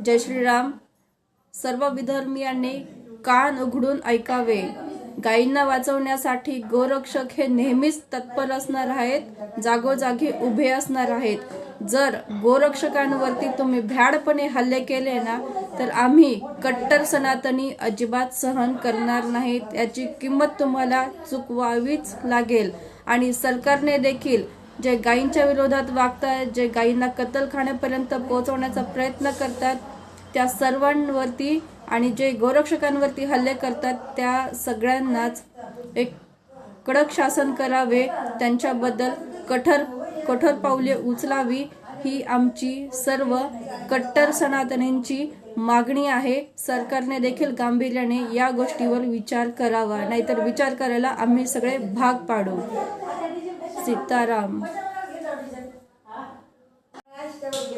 जय श्रीराम. सर्व विधर्मीयांनी कान उघडून ऐकावे. गायींना वाचवण्यासाठी गोरक्षक हे नेहमीच तत्पर असणार आहेत, जागोजागी उभे असणार आहेत. जर गोरक्षकांवरती तुम्ही भ्याडपणे हल्ले केले ना, तर आम्ही कट्टर सनातनी अजिबात सहन करणार नाहीत. याची किंमत तुम्हाला चुकवावीच लागेल. आणि सरकारने देखील जे गायींच्या विरोधात वागतात, जे गायींना कत्तलखान्यापर्यंत पोहोचवण्याचा प्रयत्न करतात, त्या सर्वांवरती आणि जे गोरक्षकांवरती हल्ले करतात त्या सगळ्यांनाच एक कडक शासन करावे, त्यांच्याबद्दल कठोर पावले उचलावी, ही आमची सर्व कट्टर सनातनींची मागणी आहे. सरकारने देखील गांभीर्याने या गोष्टीवर विचार करावा, नाहीतर विचार करायला आम्ही सगळे भाग पाडू. सीताराम.